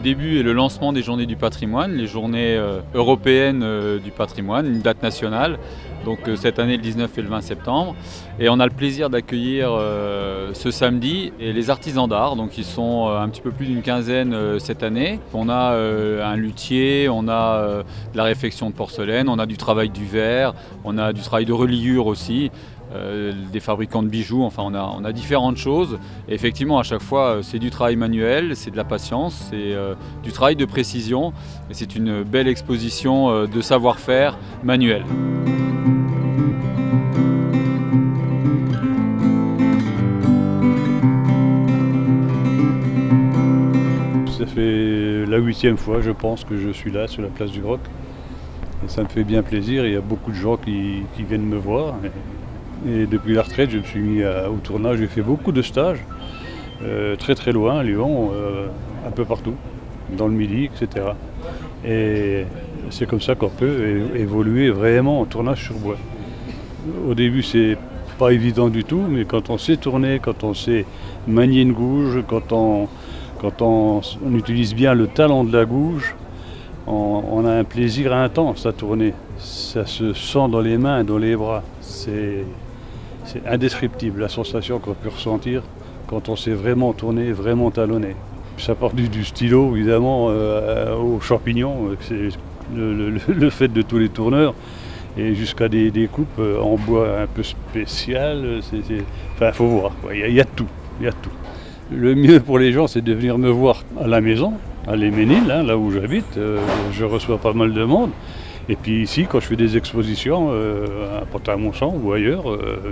début et le lancement des Journées du patrimoine, les Journées européennes du patrimoine, une date nationale. Donc cette année le 19 et le 20 septembre. Et on a le plaisir d'accueillir ce samedi et les artisans d'art. Donc ils sont un petit peu plus d'une quinzaine cette année. On a un luthier, on a de la réfection de porcelaine, on a du travail du verre, on a du travail de reliure aussi. Des fabricants de bijoux, enfin on a différentes choses. Et effectivement à chaque fois c'est du travail manuel, c'est de la patience, c'est du travail de précision et c'est une belle exposition de savoir-faire manuel. Ça fait la 8e fois je pense que je suis là sur la place du Roc. Et ça me fait bien plaisir, il y a beaucoup de gens qui viennent me voir. Et depuis la retraite, je me suis mis au tournage, j'ai fait beaucoup de stages, très loin, à Lyon, un peu partout, dans le Midi, etc. Et c'est comme ça qu'on peut évoluer vraiment en tournage sur bois. Au début, c'est pas évident du tout, mais quand on sait tourner, quand on sait manier une gouge, quand on utilise bien le talent de la gouge, on a un plaisir intense à tourner. Ça se sent dans les mains, dans les bras. C'est indescriptible la sensation qu'on peut ressentir quand on sait vraiment tourner, vraiment talonner. Ça part du stylo évidemment aux champignons, c'est le fait de tous les tourneurs, et jusqu'à des coupes en bois un peu spéciales. Enfin, faut voir, il y a tout, il y a tout. Le mieux pour les gens, c'est de venir me voir à la maison, à l'Héménil, hein, là où j'habite. Je reçois pas mal de monde. Et puis ici, quand je fais des expositions à Pont-à-Mousson ou ailleurs,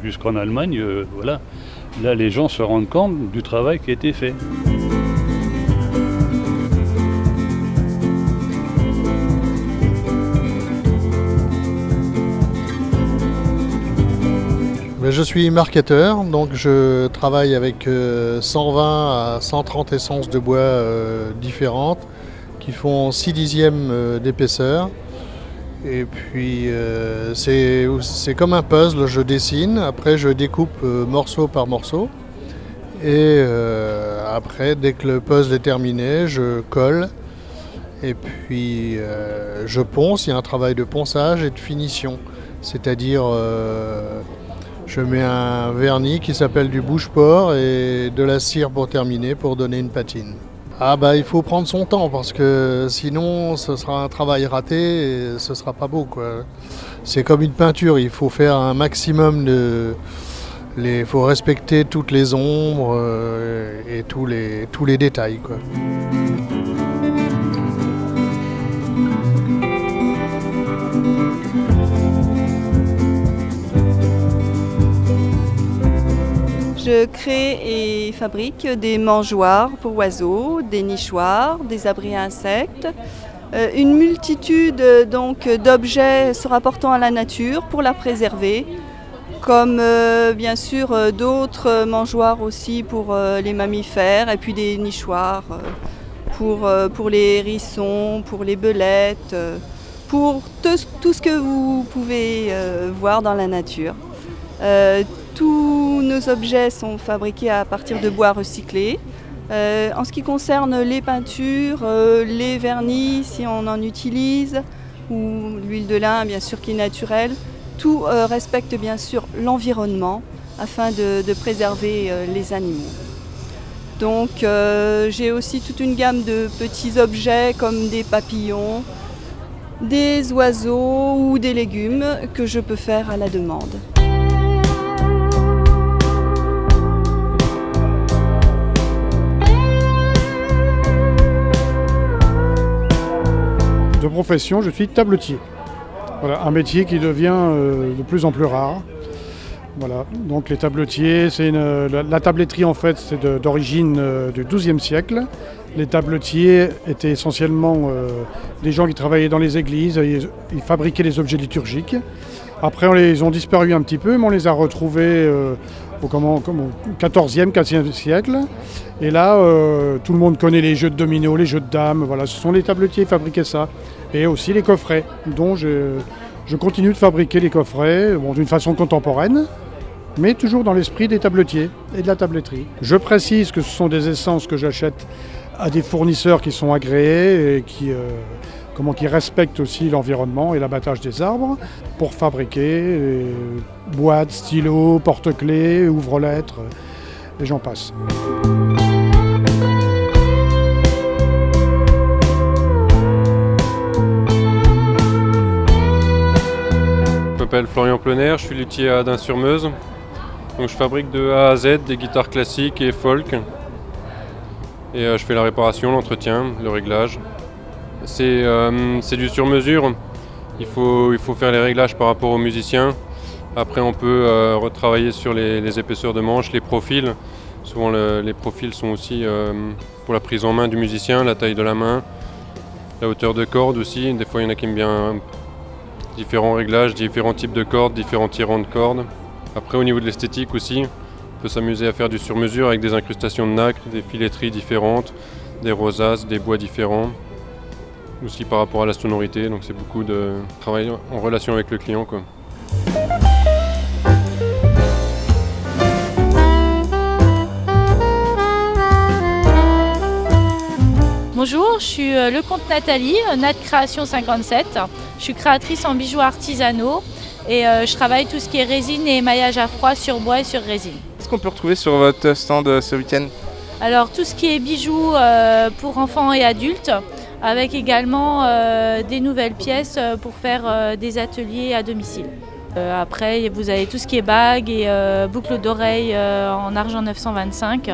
jusqu'en Allemagne, voilà, là les gens se rendent compte du travail qui a été fait. Je suis marketeur, donc je travaille avec 120 à 130 essences de bois différentes qui font 6/10 d'épaisseur. Et puis c'est comme un puzzle, je dessine, après je découpe morceau par morceau. Et après, dès que le puzzle est terminé, je colle. Et puis je ponce, il y a un travail de ponçage et de finition. C'est-à-dire je mets un vernis qui s'appelle du bouche-port et de la cire pour terminer, pour donner une patine. Ah bah il faut prendre son temps parce que sinon ce sera un travail raté et ce sera pas beau quoi. C'est comme une peinture, il faut faire un maximum il faut respecter toutes les ombres et tous les détails quoi. Je crée et fabrique des mangeoires pour oiseaux, des nichoirs, des abris à insectes, une multitude d'objets se rapportant à la nature pour la préserver, comme bien sûr d'autres mangeoires aussi pour les mammifères et puis des nichoirs pour les hérissons, pour les belettes, pour tout ce que vous pouvez voir dans la nature. Tous nos objets sont fabriqués à partir de bois recyclés. En ce qui concerne les peintures, les vernis, si on en utilise, ou l'huile de lin, bien sûr, qui est naturelle, tout respecte bien sûr l'environnement afin de préserver les animaux. Donc j'ai aussi toute une gamme de petits objets comme des papillons, des oiseaux ou des légumes que je peux faire à la demande. De profession, je suis tabletier. Voilà, un métier qui devient de plus en plus rare. Voilà, donc les tabletiers, la tabletterie en fait, c'est d'origine du XIIe siècle. Les tabletiers étaient essentiellement des gens qui travaillaient dans les églises, ils fabriquaient les objets liturgiques. Après, ils ont disparu un petit peu, mais on les a retrouvés au XIVe, XVe siècle. Et là, tout le monde connaît les jeux de dominos, les jeux de dames. Voilà, ce sont les tabletiers qui fabriquaient ça. Et aussi les coffrets, dont je continue de fabriquer les coffrets d'une façon contemporaine. mais toujours dans l'esprit des tabletiers et de la tabletterie. Je précise que ce sont des essences que j'achète à des fournisseurs qui sont agréés et qui respectent aussi l'environnement et l'abattage des arbres pour fabriquer boîtes, stylos, porte-clés, ouvre-lettres, et j'en passe. Je m'appelle Florian Plener, je suis luthier à Adin-sur-Meuse. Donc je fabrique de A à Z des guitares classiques et folk. Et je fais la réparation, l'entretien, le réglage. C'est du sur-mesure. Il faut faire les réglages par rapport aux musiciens. Après on peut retravailler sur les épaisseurs de manches, les profils. Souvent les profils sont aussi pour la prise en main du musicien, la taille de la main, la hauteur de corde aussi. Des fois il y en a qui aiment bien différents réglages, différents types de cordes, différents tirants de cordes. Après au niveau de l'esthétique aussi, on peut s'amuser à faire du sur-mesure avec des incrustations de nacre, des filetteries différentes, des rosaces, des bois différents. Aussi par rapport à la sonorité, donc c'est beaucoup de travail en relation avec le client, quoi. Bonjour, je suis Lecomte Nathalie, Nat Création 57. Je suis créatrice en bijoux artisanaux et je travaille tout ce qui est résine et émaillage à froid sur bois et sur résine. Qu'est-ce qu'on peut retrouver sur votre stand ce week-end? Alors tout ce qui est bijoux pour enfants et adultes, avec également des nouvelles pièces pour faire des ateliers à domicile. Après, vous avez tout ce qui est bagues et boucles d'oreilles en argent 925.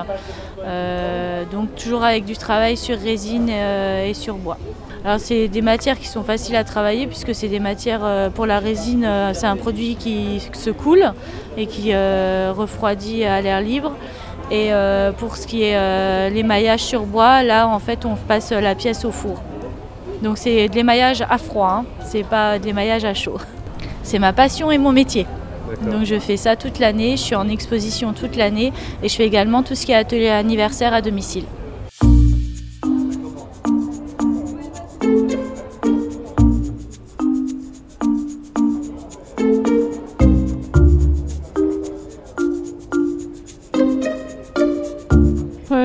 Donc toujours avec du travail sur résine et sur bois. Alors c'est des matières qui sont faciles à travailler puisque c'est des matières pour la résine, c'est un produit qui se coule et qui refroidit à l'air libre. Et pour ce qui est l'émaillage sur bois, là en fait on passe la pièce au four. Donc c'est de l'émaillage à froid, hein. C'est pas de l'émaillage à chaud. C'est ma passion et mon métier. Donc je fais ça toute l'année, je suis en exposition toute l'année et je fais également tout ce qui est atelier anniversaire à domicile.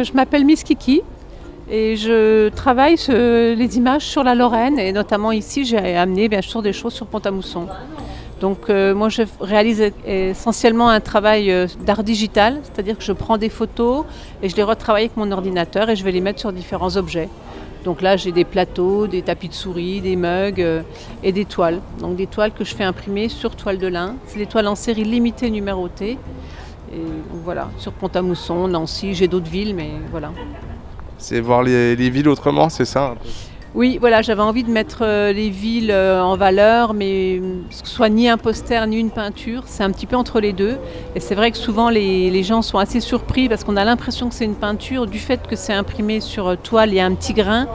Je m'appelle Miss Kiki et je travaille les images sur la Lorraine et notamment ici j'ai amené bien sûr des choses sur Pont-à-Mousson. Donc moi je réalise essentiellement un travail d'art digital, c'est-à-dire que je prends des photos et je les retravaille avec mon ordinateur et je vais les mettre sur différents objets. Donc là j'ai des plateaux, des tapis de souris, des mugs et des toiles. Donc des toiles que je fais imprimer sur toile de lin. C'est des toiles en série limitée numérotée. Et donc voilà, sur Pont-à-Mousson, Nancy, j'ai d'autres villes, mais voilà. C'est voir les villes autrement, c'est ça? Oui, voilà, j'avais envie de mettre les villes en valeur, mais que ce soit ni un poster ni une peinture, c'est un petit peu entre les deux. Et c'est vrai que souvent les gens sont assez surpris parce qu'on a l'impression que c'est une peinture du fait que c'est imprimé sur toile, il y a un petit grain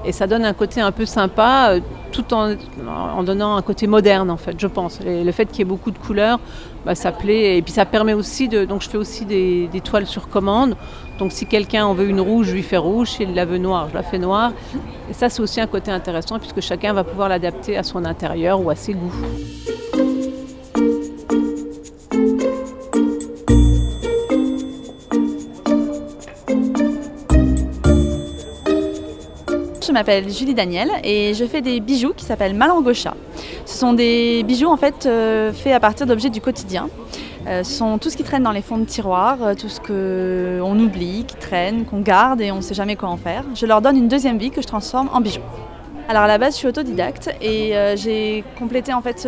et ça donne un côté un peu sympa tout en donnant un côté moderne en fait, je pense. Et le fait qu'il y ait beaucoup de couleurs, ça plaît et puis ça permet aussi donc je fais aussi des toiles sur commande. Donc si quelqu'un en veut une rouge, je lui fais rouge, s'il la veut noire, je la fais noire. Et ça c'est aussi un côté intéressant puisque chacun va pouvoir l'adapter à son intérieur ou à ses goûts. Je m'appelle Julie Daniel et je fais des bijoux qui s'appellent Malangocha. Ce sont des bijoux en fait faits à partir d'objets du quotidien. Ce sont tout ce qui traîne dans les fonds de tiroir, tout ce qu'on oublie, qui traîne, qu'on garde et on ne sait jamais quoi en faire. Je leur donne une deuxième vie que je transforme en bijoux. Alors à la base je suis autodidacte et j'ai complété en fait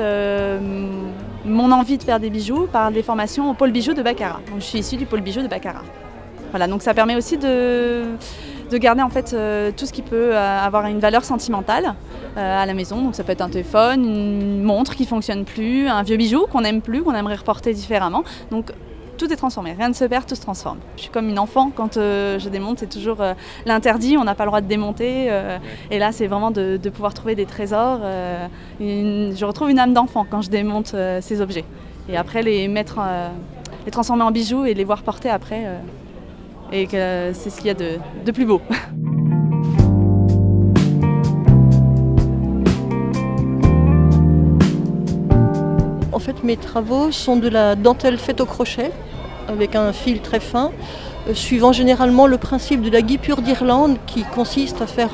mon envie de faire des bijoux par des formations au pôle bijoux de Baccarat. Donc je suis issue du pôle bijoux de Baccarat. Voilà, donc ça permet aussi de garder en fait tout ce qui peut avoir une valeur sentimentale à la maison. Donc ça peut être un téléphone, une montre qui ne fonctionne plus, un vieux bijou qu'on n'aime plus, qu'on aimerait reporter différemment. Donc tout est transformé, rien ne se perd, tout se transforme. Je suis comme une enfant quand je démonte, c'est toujours l'interdit, on n'a pas le droit de démonter. Et là c'est vraiment de pouvoir trouver des trésors. Je retrouve une âme d'enfant quand je démonte ces objets. Et après les transformer en bijoux et les voir porter après. Et que c'est ce qu'il y a de plus beau. En fait, fait, mes travaux sont de la dentelle faite au crochet, avec un fil très fin, suivant généralement le principe de la guipure d'Irlande, qui consiste à faire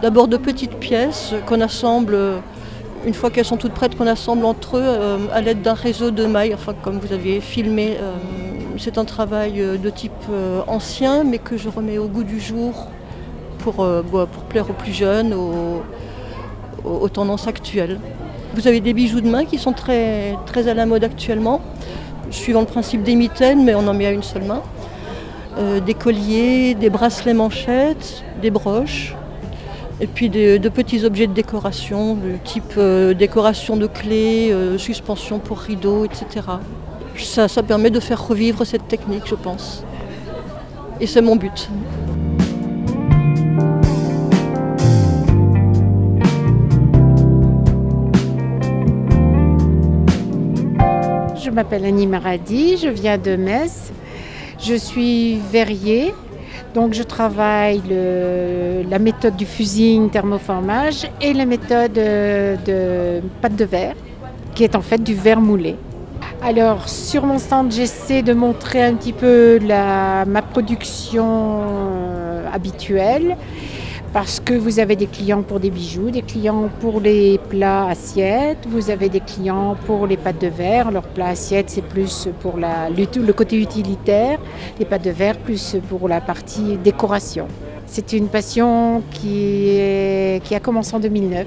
d'abord de petites pièces qu'on assemble, une fois qu'elles sont toutes prêtes, qu'on assemble entre eux à l'aide d'un réseau de mailles, enfin comme vous avez filmé. C'est un travail de type ancien, mais que je remets au goût du jour pour plaire aux plus jeunes, aux tendances actuelles. Vous avez des bijoux de main qui sont très, très à la mode actuellement, suivant le principe des mitaines, mais on en met à une seule main. Des colliers, des bracelets manchettes, des broches, et puis de petits objets de décoration, type décoration de clés, suspension pour rideaux, etc. Ça permet de faire revivre cette technique, je pense. Et c'est mon but. Je m'appelle Annie Maradi, je viens de Metz. Je suis verrier, donc je travaille la méthode du fusing thermoformage et la méthode de pâte de verre, qui est en fait du verre moulé. Alors sur mon stand, j'essaie de montrer un petit peu ma production habituelle, parce que vous avez des clients pour des bijoux, des clients pour les plats assiettes, vous avez des clients pour les pâtes de verre. Alors plats assiettes, c'est plus pour le côté utilitaire, les pâtes de verre plus pour la partie décoration. C'est une passion qui a commencé en 2009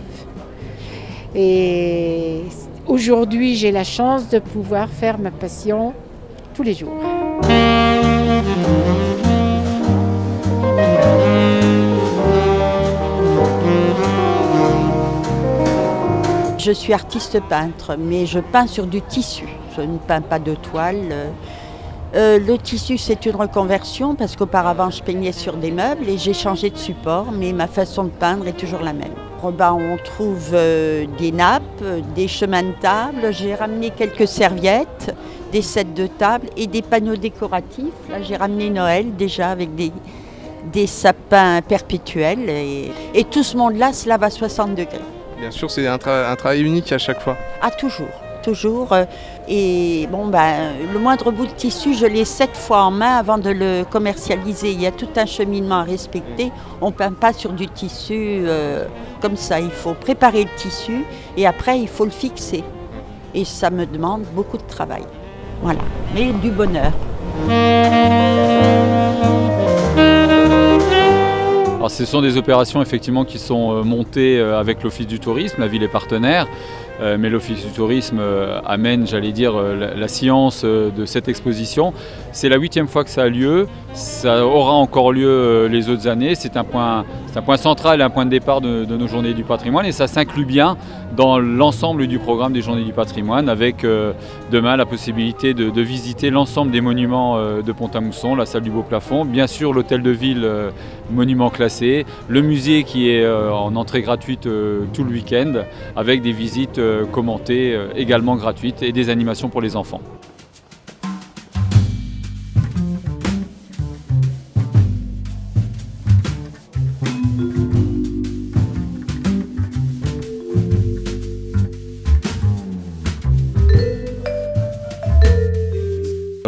et aujourd'hui j'ai la chance de pouvoir faire ma passion tous les jours. Je suis artiste peintre, mais je peins sur du tissu. Je ne peins pas de toile. Le tissu, c'est une reconversion parce qu'auparavant, je peignais sur des meubles et j'ai changé de support, mais ma façon de peindre est toujours la même. On trouve des nappes, des chemins de table. J'ai ramené quelques serviettes, des sets de table et des panneaux décoratifs. Là, j'ai ramené Noël déjà avec des sapins perpétuels. Et tout ce monde-là se lave à 60 degrés. Bien sûr, c'est un travail unique à chaque fois. Ah, toujours. Et bon, le moindre bout de tissu, je l'ai 7 fois en main avant de le commercialiser. Il y a tout un cheminement à respecter. On ne peint pas sur du tissu comme ça. Il faut préparer le tissu et après, il faut le fixer. Et ça me demande beaucoup de travail. Voilà, mais du bonheur. Alors, ce sont des opérations effectivement qui sont montées avec l'Office du tourisme, la ville est partenaire, mais l'Office du tourisme amène, j'allais dire, la science de cette exposition. C'est la 8e fois que ça a lieu, ça aura encore lieu les autres années, c'est un point central et un point de départ de nos Journées du patrimoine et ça s'inclut bien dans l'ensemble du programme des Journées du patrimoine avec demain la possibilité de visiter l'ensemble des monuments de Pont-à-Mousson, la salle du Beau Plafond, bien sûr l'hôtel de ville monument classé, le musée qui est en entrée gratuite tout le week-end avec des visites commentées également gratuites et des animations pour les enfants.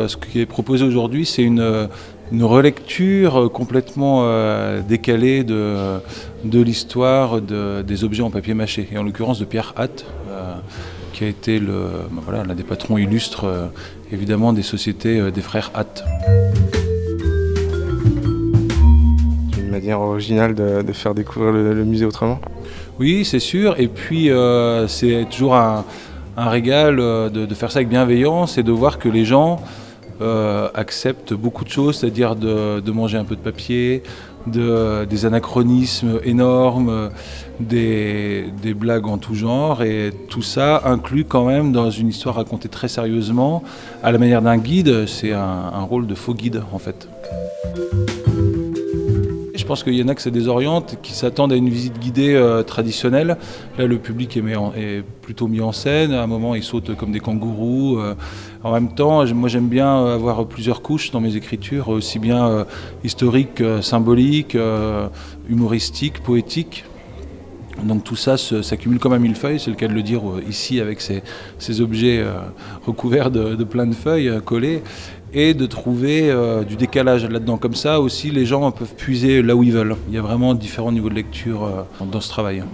Ce qui est proposé aujourd'hui, c'est une relecture complètement décalée de l'histoire des objets en papier mâché, et en l'occurrence de Pierre Hatt, qui a été l'un des patrons illustres évidemment des sociétés des frères Hatt. C'est une manière originale de faire découvrir le musée autrement. Oui, c'est sûr, et puis c'est toujours un régal de faire ça avec bienveillance et de voir que les gens acceptent beaucoup de choses, c'est-à-dire de manger un peu de papier, des anachronismes énormes, des blagues en tout genre, et tout ça inclus quand même dans une histoire racontée très sérieusement, à la manière d'un guide. C'est un rôle de faux guide en fait. Je pense qu'il y en a que ça désoriente, qui s'attendent à une visite guidée traditionnelle. Là, le public est plutôt mis en scène. À un moment, ils sautent comme des kangourous. En même temps, moi, j'aime bien avoir plusieurs couches dans mes écritures, aussi bien historiques, symboliques, humoristiques, poétiques. Donc tout ça s'accumule comme un millefeuille, c'est le cas de le dire ici avec ces objets recouverts de plein de feuilles collées, et de trouver du décalage là-dedans. Comme ça aussi les gens peuvent puiser là où ils veulent. Il y a vraiment différents niveaux de lecture dans ce travail.